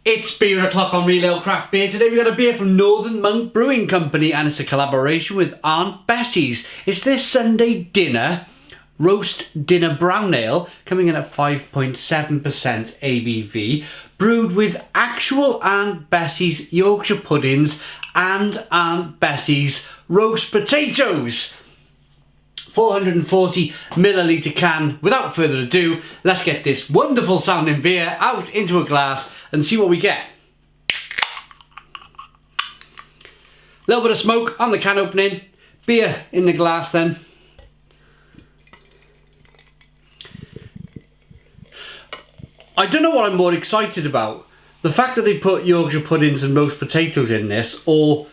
It's beer o'clock on Real Ale Craft Beer. Today we've got a beer from Northern Monk Brewing Company and it's a collaboration with Aunt Bessie's. It's their Sunday dinner, roast dinner brown ale, coming in at 5.7% ABV, brewed with actual Aunt Bessie's Yorkshire puddings and Aunt Bessie's roast potatoes. 440 milliliter can. Without further ado, let's get this wonderful sounding beer out into a glass and see what we get. A little bit of smoke on the can opening, beer in the glass then. I don't know what I'm more excited about. The fact that they put Yorkshire puddings and roast potatoes in this, or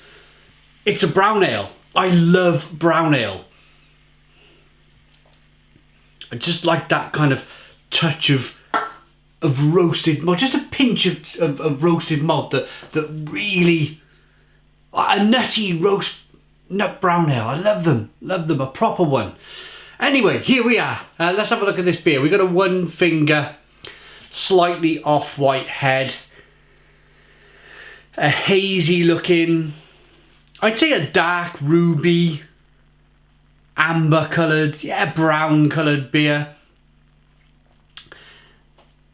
it's a brown ale. I love brown ale. I just like that kind of touch of roasted malt, just a pinch of roasted malt that really, a nutty roast nut brown ale. I love them, a proper one. Anyway, here we are. Let's have a look at this beer. We've got a one finger, slightly off-white head, a hazy looking, I'd say a dark ruby, amber coloured, brown coloured beer.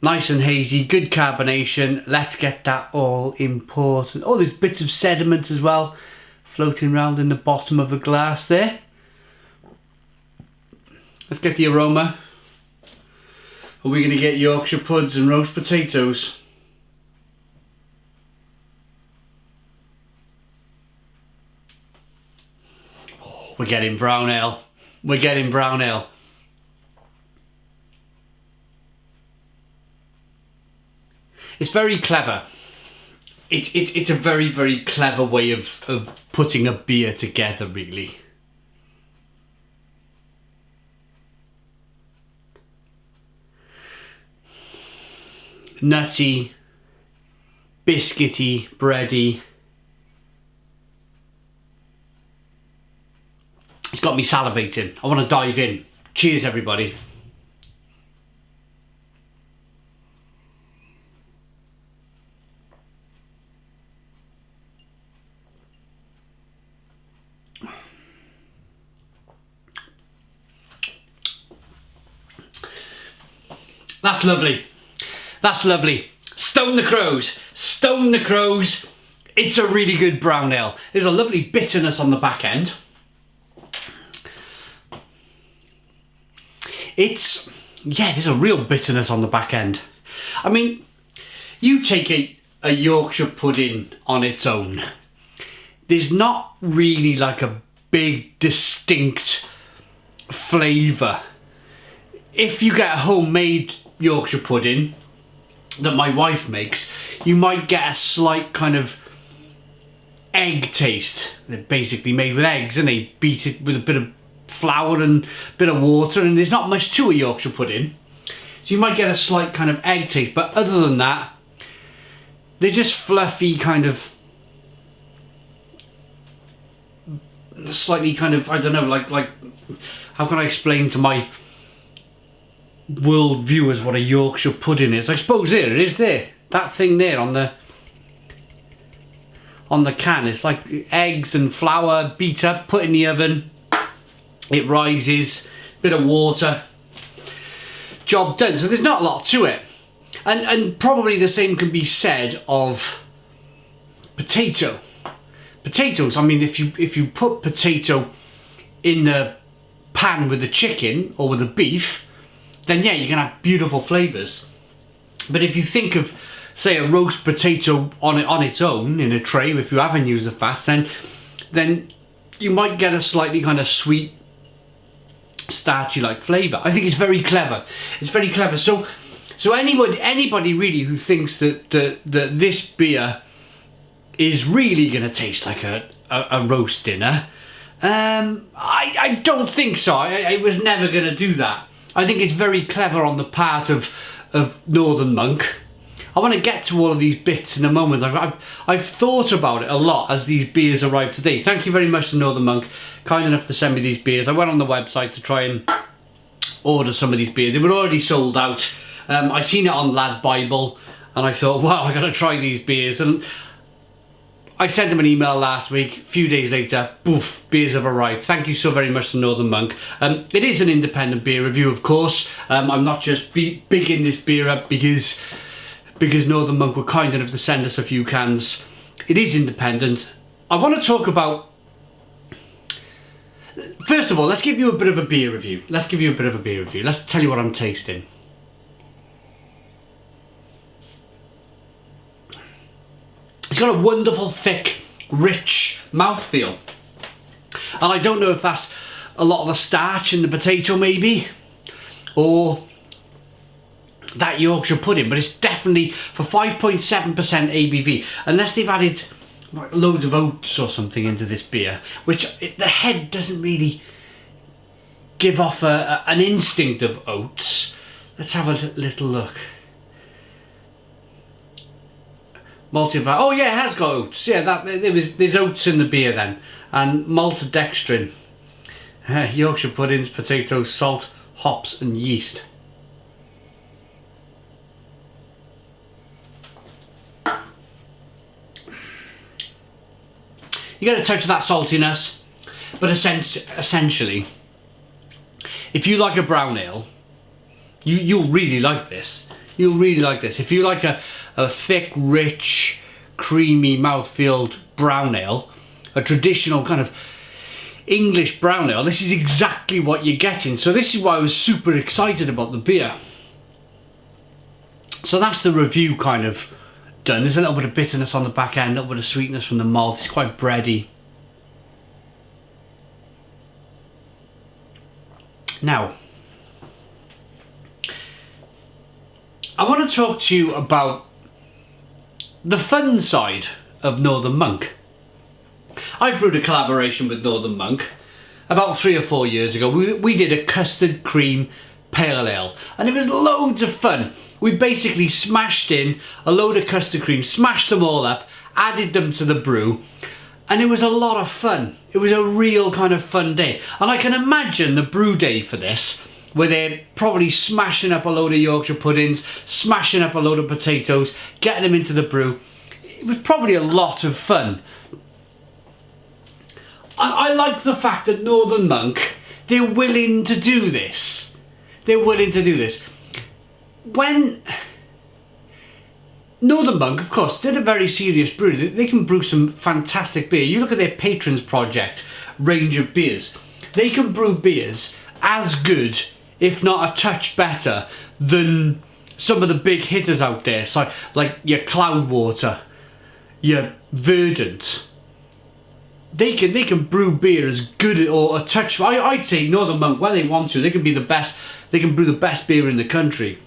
Nice and hazy, good carbonation. Let's get that all important. Oh, there's bits of sediment as well floating around in the bottom of the glass there. Let's get the aroma. Are we going to get Yorkshire puds and roast potatoes? We're getting brown ale. We're getting brown ale. It's very clever. It's a very, very clever way of putting a beer together, really. Nutty, biscuity, bready. It's got me salivating. I want to dive in. Cheers, everybody. That's lovely. That's lovely. Stone the crows. Stone the crows. It's a really good brown ale. There's a lovely bitterness on the back end. There's a real bitterness on the back end. I mean, you take a Yorkshire pudding on its own. There's not really like a big distinct flavour. If you get a homemade Yorkshire pudding that my wife makes, you might get a slight kind of egg taste. They're basically made with eggs and they beat it with a bit of flour and a bit of water, and there's not much to a Yorkshire pudding, so you might get a slight kind of egg taste, but other than that they're just fluffy, kind of slightly kind of, I don't know, like how can I explain to my world viewers what a Yorkshire pudding is? I suppose there it is, there, that thing there on the can. It's like eggs and flour beat up, put in the oven. It rises, bit of water, job done. So there's not a lot to it. And probably the same can be said of potatoes. I mean, if you put potato in the pan with the chicken or with the beef, then yeah, you can have beautiful flavours. But if you think of, say, a roast potato on its own in a tray, if you haven't used the fats, then you might get a slightly kind of sweet, starchy like flavour. I think it's very clever. It's very clever. So anybody really who thinks that this beer is really going to taste like a roast dinner, I don't think so. I was never going to do that. I think it's very clever on the part of Northern Monk. I want to get to all of these bits in a moment. I've thought about it a lot as these beers arrived today. Thank you very much to Northern Monk, kind enough to send me these beers. I went on the website to try and order some of these beers. They were already sold out. I seen it on Lad Bible and I thought, wow, I got to try these beers. And I sent them an email last week. A few days later, boof, beers have arrived. Thank you so very much to Northern Monk. It is an independent beer review, of course. I'm not just bigging this beer up because Northern Monk were kind enough to send us a few cans. It is independent. I want to talk about... First of all, let's give you a bit of a beer review. Let's tell you what I'm tasting. It's got a wonderful, thick, rich mouthfeel. And I don't know if that's a lot of the starch in the potato maybe, or that Yorkshire pudding, but it's definitely for 5.7% ABV, unless they've added like loads of oats or something into this beer, which the head doesn't really give off an instinct of oats. Let's have a little look. Maltodextrin. Oh yeah, it has got oats. Yeah, there's oats in the beer then, and maltodextrin, Yorkshire puddings, potatoes, salt, hops, and yeast. You get a touch of that saltiness, but essentially, if you like a brown ale, you'll really like this. You'll really like this. If you like a thick, rich, creamy, mouth-filled brown ale, a traditional kind of English brown ale, this is exactly what you're getting. So this is why I was super excited about the beer. So that's the review kind of done. There's a little bit of bitterness on the back end, a little bit of sweetness from the malt. It's quite bready. Now, I want to talk to you about the fun side of Northern Monk. I brewed a collaboration with Northern Monk about 3 or 4 years ago. We did a custard cream pale ale, and it was loads of fun. We basically smashed in a load of custard cream, smashed them all up, added them to the brew, and it was a lot of fun. It was a real kind of fun day. And I can imagine the brew day for this, where they're probably smashing up a load of Yorkshire puddings, smashing up a load of potatoes, getting them into the brew. It was probably a lot of fun. I like the fact that Northern Monk, they're willing to do this. They're willing to do this. When Northern Monk, of course, they're a very serious brewery. They can brew some fantastic beer. You look at their Patrons Project range of beers. They can brew beers as good, if not a touch better, than some of the big hitters out there. So, like your Cloudwater, your Verdant. They can brew beer as good or a touch. I'd say Northern Monk, when they want to, they can be the best. They can brew the best beer in the country.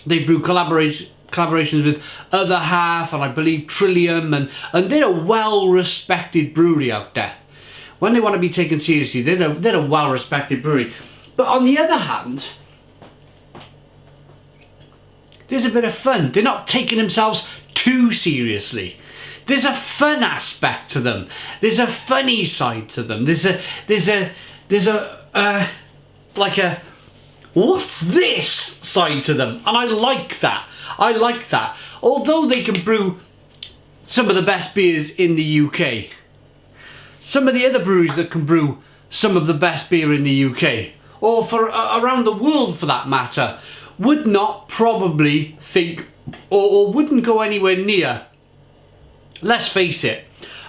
They brew collaborations with Other Half and I believe Trillium, and they're a well-respected brewery out there. When they want to be taken seriously, they're a well-respected brewery. But on the other hand, there's a bit of fun. They're not taking themselves too seriously. There's a fun aspect to them. There's a funny side to them. There's a what's this side to them, and I like that. I like that. Although they can brew some of the best beers in the UK, some of the other breweries that can brew some of the best beer in the UK, or for around the world for that matter, would not probably think or wouldn't go anywhere near, let's face it,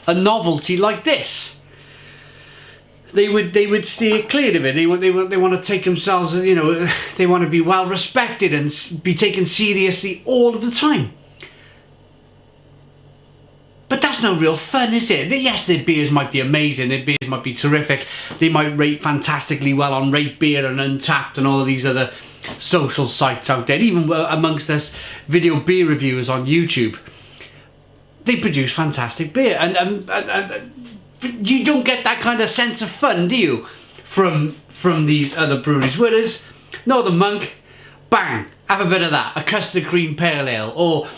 a novelty like this. They would steer clear of it. They want to take themselves, you know, they want to be well respected and be taken seriously all of the time. But that's no real fun, is it? Yes, their beers might be amazing, their beers might be terrific, they might rate fantastically well on Rate Beer and Untapped and all of these other social sites out there, even amongst us video beer reviewers on YouTube. They produce fantastic beer, and you don't get that kind of sense of fun, do you, from these other breweries? Whereas Northern Monk, bang, have a bit of that, a custard cream pale ale, or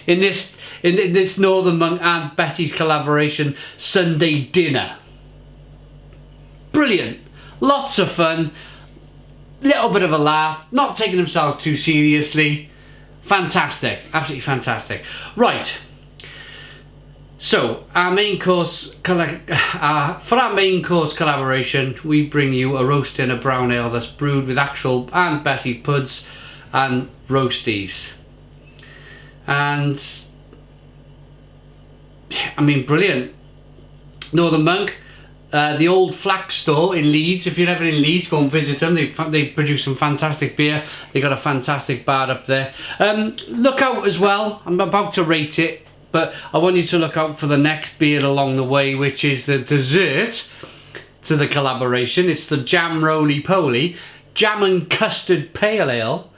in this Northern Monk and Betty's collaboration, Sunday Dinner. Brilliant, lots of fun, little bit of a laugh, not taking themselves too seriously. Fantastic, absolutely fantastic. Right. So our main course, for our main course collaboration, we bring you a roast and a brown ale that's brewed with actual and Bessie puds and roasties. And I mean, brilliant. Northern Monk, the old Flax store in Leeds. If you're ever in Leeds, go and visit them. They produce some fantastic beer. They got a fantastic bar up there. Look out as well. I'm about to rate it, but I want you to look out for the next beer along the way, which is the dessert to the collaboration. It's the Jam Roly Poly Jam and Custard Pale Ale.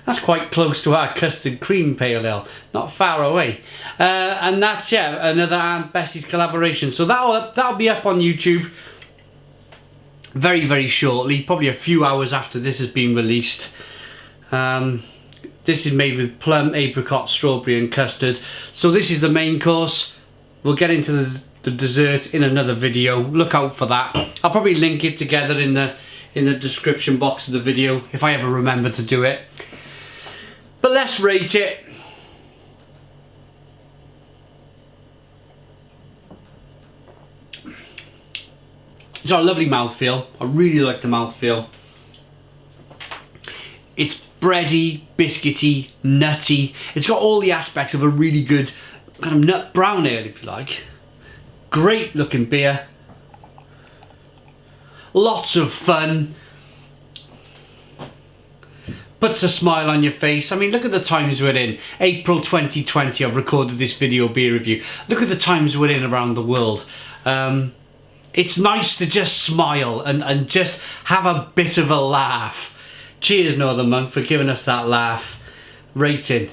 That's quite close to our custard cream pale ale, not far away. And that's, yeah, another Aunt Bessie's collaboration. So that'll be up on YouTube very, very shortly, probably a few hours after this has been released. This is made with plum, apricot, strawberry and custard. So this is the main course. We'll get into the dessert in another video. Look out for that. I'll probably link it together in the description box of the video if I ever remember to do it. But let's rate it. It's got a lovely mouthfeel. I really like the mouthfeel. It's bready, biscuity, nutty. It's got all the aspects of a really good kind of nut brown ale, if you like. Great looking beer. Lots of fun. Puts a smile on your face. I mean, look at the times we're in. April 2020, I've recorded this video beer review. Look at the times we're in around the world. It's nice to just smile and just have a bit of a laugh. Cheers, Northern Monk, for giving us that laugh. Rating.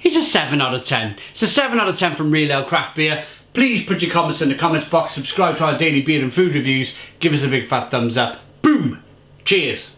It's a 7 out of 10. It's a 7 out of 10 from Real Ale Craft Beer. Please put your comments in the comments box, subscribe to our daily beer and food reviews, give us a big fat thumbs up. Boom! Cheers!